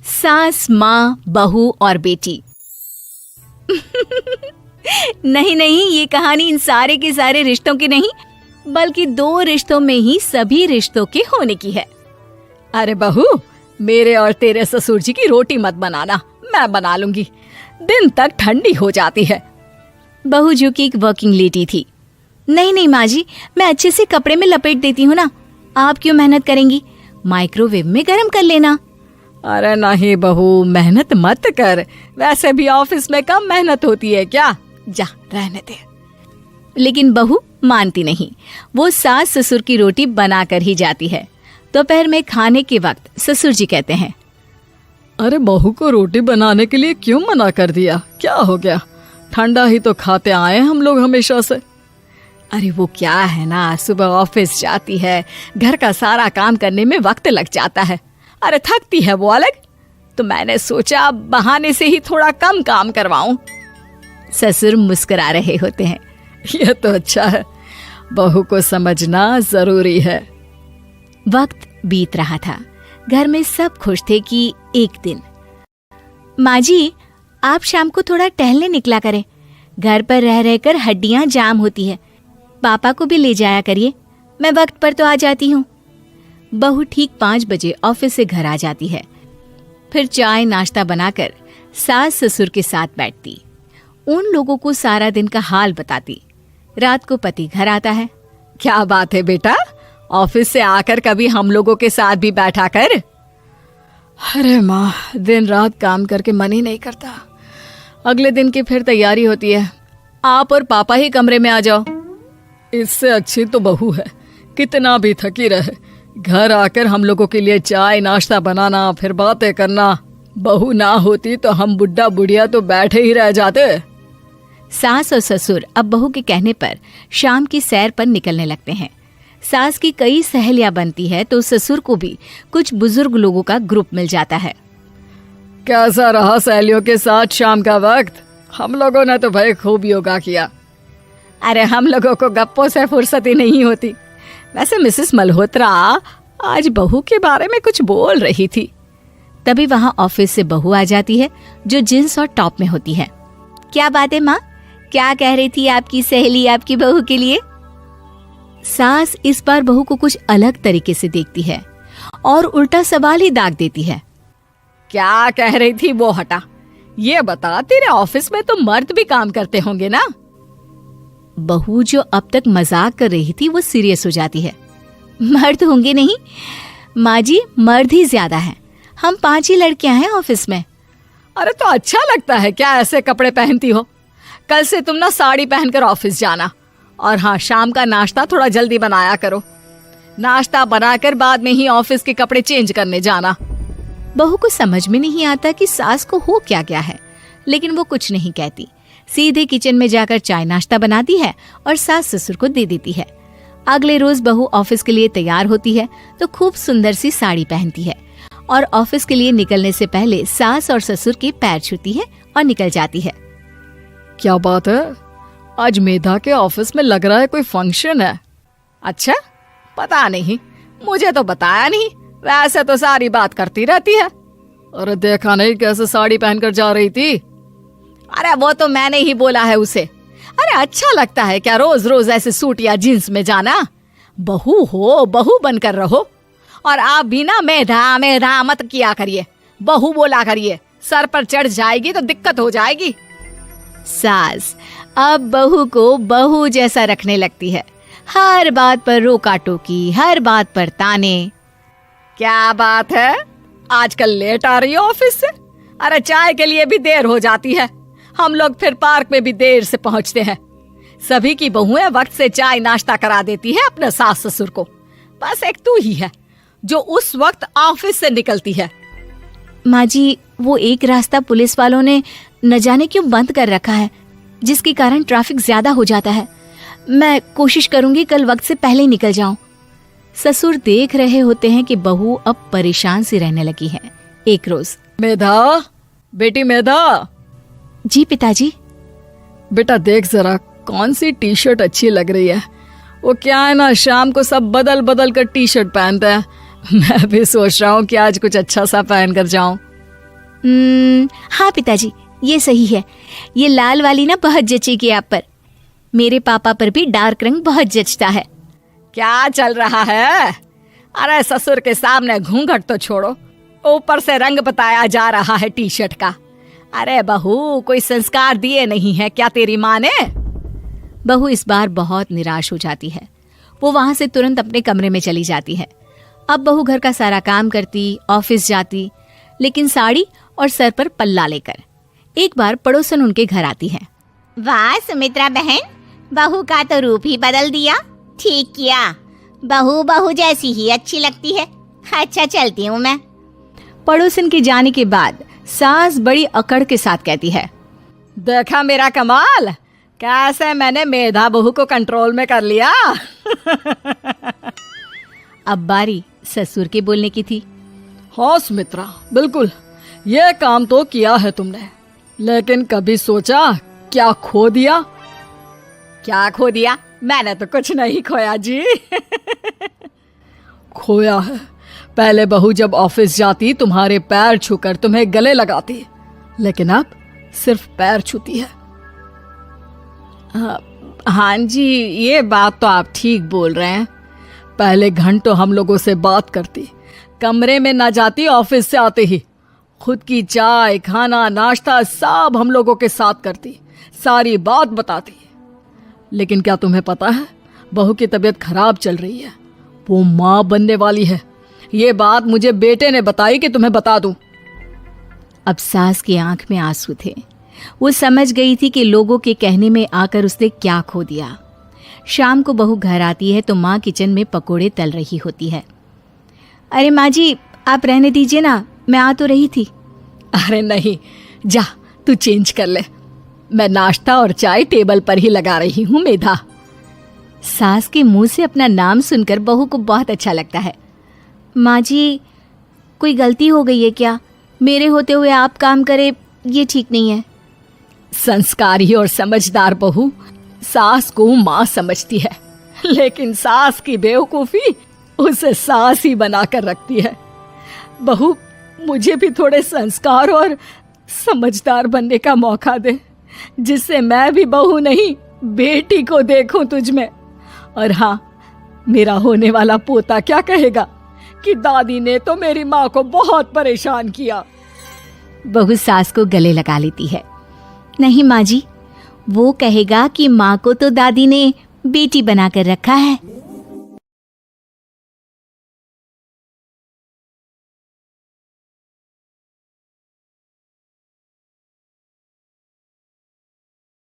सास, माँ, बहू और बेटी। नहीं नहीं, ये कहानी इन सारे के सारे रिश्तों की नहीं, बल्कि 2 रिश्तों में ही सभी रिश्तों के होने की है। अरे बहू, मेरे और तेरे ससुर जी की रोटी मत बनाना, मैं बना लूंगी, दिन तक ठंडी हो जाती है। बहू जो कि एक वर्किंग लेडी थी। नहीं नहीं माँ जी, मैं अच्छे से कपड़े में लपेट देती हूँ ना, आप क्यों मेहनत करेंगी, माइक्रोवेव में गर्म कर लेना। अरे नहीं बहू, मेहनत मत कर, वैसे भी ऑफिस में कम मेहनत होती है क्या, जा रहने दे। लेकिन बहू मानती नहीं, वो सास ससुर की रोटी बना कर ही जाती है। दोपहर में खाने के वक्त ससुर जी कहते हैं, अरे बहू को रोटी बनाने के लिए क्यों मना कर दिया, क्या हो गया, ठंडा ही तो खाते आए हम लोग हमेशा से। अरे वो क्या है ना, सुबह ऑफिस जाती है, घर का सारा काम करने में वक्त लग जाता है, अरे थकती है वो अलग, तो मैंने सोचा बहाने से ही थोड़ा कम काम करवाऊं। ससुर मुस्कुरा रहे होते हैं। ये तो अच्छा है, बहू को समझना जरूरी है। वक्त बीत रहा था, घर में सब खुश थे कि एक दिन, माँ जी आप शाम को थोड़ा टहलने निकला करें, घर पर रह रहकर हड्डियां जाम होती है, पापा को भी ले जाया करिए, मैं वक्त पर तो आ जाती हूँ। बहू ठीक 5 बजे ऑफिस से घर आ जाती है। फिर चाय नाश्ता बनाकर सास ससुर के साथ बैठती, उन लोगों को सारा दिन का हाल बताती। रात को पति घर आता है। क्या बात है बेटा, ऑफिस से आकर कभी हम लोगों के साथ भी बैठा कर। अरे माँ, दिन रात काम करके मन ही नहीं करता, अगले दिन की फिर तैयारी होती है, आप और पापा ही कमरे में आ जाओ। इससे अच्छी तो बहू है, कितना भी थकी रहे, घर आकर हम लोगों के लिए चाय नाश्ता बनाना, फिर बातें करना। बहू ना होती तो हम बुढ़ा बुढ़िया तो बैठे ही रह जाते। सास और ससुर अब बहू के कहने पर शाम की सैर पर निकलने लगते हैं। सास की कई सहेलियां बनती है तो ससुर को भी कुछ बुजुर्ग लोगों का ग्रुप मिल जाता है। कैसा रहा सहेलियों के साथ शाम का वक्त? हम लोगों ने तो भाई खूब योगा किया। अरे हम लोगों को गप्पों से फुर्सत ही नहीं होती। वैसे मिसेस मल्होत्रा आज बहू के बारे में कुछ बोल रही थी। तभी वहां ऑफिस से बहू आ जाती है जो जींस और टॉप में होती है। क्या बात है माँ, क्या कह रही थी आपकी सहेली आपकी बहू के लिए? सास इस बार बहू को कुछ अलग तरीके से देखती है और उल्टा सवाल ही दाग देती है। क्या कह रही थी वो हटा, ये बता, तेरे ऑफिस में तो मर्द भी काम करते होंगे ना? बहू जो अब तक मजाक कर रही थी वो सीरियस हो जाती है। मर्द होंगे नहीं माँ जी, मर्द ही ज्यादा है, हम 5 ही लड़कियां हैं ऑफिस में। अरे तो अच्छा लगता है क्या ऐसे कपड़े पहनती हो? कल से तुम ना साड़ी पहनकर ऑफिस जाना, और हाँ, शाम का नाश्ता थोड़ा जल्दी बनाया करो, नाश्ता बनाकर बाद में ही ऑफिस के कपड़े चेंज करने जाना। बहू को समझ में नहीं आता कि सास को हो क्या गया है, लेकिन वो कुछ नहीं कहती, सीधे किचन में जाकर चाय नाश्ता बनाती है और सास ससुर को दे देती है। अगले रोज बहू ऑफिस के लिए तैयार होती है तो खूब सुंदर सी साड़ी पहनती है और ऑफिस के लिए निकलने से पहले सास और ससुर के पैर छूती है और निकल जाती है। क्या बात है, आज मेधा के ऑफिस में लग रहा है कोई फंक्शन है। अच्छा, पता नहीं, मुझे तो बताया नहीं, वैसे तो सारी बात करती रहती है। अरे देखा नहीं कैसे साड़ी पहनकर जा रही थी? अरे वो तो मैंने ही बोला है उसे। अरे अच्छा लगता है क्या रोज रोज ऐसे सूट या जींस में जाना? बहू हो, बहू बनकर रहो, और आप भी ना मेधा मेधा मत किया करिए, बहू बोला करिए, सर पर चढ़ जाएगी तो दिक्कत हो जाएगी। सास अब बहू को बहू जैसा रखने लगती है, हर बात पर रोका टोकी, हर बात पर ताने। क्या बात है, आजकल लेट आ रही है ऑफिस से? अरे चाय के लिए भी देर हो जाती है, हम लोग फिर पार्क में भी देर से पहुंचते हैं। सभी की बहुएं वक्त से चाय नाश्ता करा देती है अपने सास ससुर को, बस एक तू ही है जो उस वक्त ऑफिस से निकलती है। माँ जी, वो एक रास्ता पुलिस वालों ने न जाने क्यों बंद कर रखा है, जिसके कारण ट्रैफिक ज्यादा हो जाता है। मैं कोशिश करूंगी कल वक्त से पहले निकल जाऊं। ससुर देख रहे होते हैं कि बहू अब परेशान सी रहने लगी है। एक रोज, मेधा, बेटी मेधा। जी पिताजी। बेटा देख जरा कौन सी टी शर्ट अच्छी लग रही है। वो क्या है ना, शाम को सब बदल बदल कर टी शर्ट पहनते हैं, मैं भी सोच रहा हूँ कि आज कुछ अच्छा सा पहन कर जाऊं। हाँ पिताजी, ये सही है। ये लाल वाली ना बहुत जचेगी आप पर। मेरे पापा पर भी डार्क रंग बहुत जचता है। क्या चल रहा है? अरे ससुर के सामने घूंघट तो छोड़ो, ऊपर से रंग बताया जा रहा है टी शर्ट का। अरे बहू, कोई संस्कार दिए नहीं है क्या तेरी माँ ने? बहू इस बार बहुत निराश हो जाती है। वो वहां से तुरंत अपने कमरे में चली जाती है। अब बहू घर का सारा काम करती, ऑफिस जाती, लेकिन साड़ी और सर पर पल्ला लेकर। एक बार पड़ोसन उनके घर आती है। वाह सुमित्रा बहन, बहू का तो रूप ही बदल दिया। ठीक किया, बहू बहू जैसी ही अच्छी लगती है। अच्छा चलती हूँ मैं। पड़ोसन के जाने के बाद सास बड़ी अकड़ के साथ कहती है, देखा मेरा कमाल, कैसे मैंने मेधा बहू को कंट्रोल में कर लिया। अब बारी ससुर के बोलने की थी। हाँ सुमित्रा, बिल्कुल ये काम तो किया है तुमने, लेकिन कभी सोचा क्या खो दिया? क्या खो दिया? मैंने तो कुछ नहीं खोया जी। खोया है, पहले बहू जब ऑफिस जाती तुम्हारे पैर छूकर तुम्हें गले लगाती, लेकिन अब सिर्फ पैर छूती है। हाँ जी, ये बात तो आप ठीक बोल रहे हैं। पहले घंटों हम लोगों से बात करती, कमरे में ना जाती, ऑफिस से आते ही खुद की चाय, खाना, नाश्ता सब हम लोगों के साथ करती, सारी बात बताती। लेकिन क्या तुम्हें पता है, बहू की तबीयत खराब चल रही है, वो माँ बनने वाली है। ये बात मुझे बेटे ने बताई कि तुम्हें बता दूं। अब सास की आंख में आंसू थे। वो समझ गई थी कि लोगों के कहने में आकर उसने क्या खो दिया। शाम को बहू घर आती है तो माँ किचन में पकोड़े तल रही होती है। अरे माँ जी, आप रहने दीजिए ना, मैं आ तो रही थी। अरे नहीं, जा तू चेंज कर ले, मैं नाश्ता और चाय टेबल पर ही लगा रही हूँ मेधा। सास के मुंह से अपना नाम सुनकर बहू को बहुत अच्छा लगता है। माँ जी, कोई गलती हो गई है क्या? मेरे होते हुए आप काम करे, ये ठीक नहीं है। संस्कारी और समझदार बहू सास को माँ समझती है, लेकिन सास की बेवकूफी उसे सास ही बनाकर रखती है। बहू, मुझे भी थोड़े संस्कार और समझदार बनने का मौका दे, जिससे मैं भी बहू नहीं बेटी को देखूं तुझ में। और हाँ, मेरा होने वाला पोता क्या कहेगा कि दादी ने तो मेरी माँ को बहुत परेशान किया। बहू सास को गले लगा लेती है। नहीं माँ जी, वो कहेगा कि माँ को तो दादी ने बेटी बनाकर रखा है।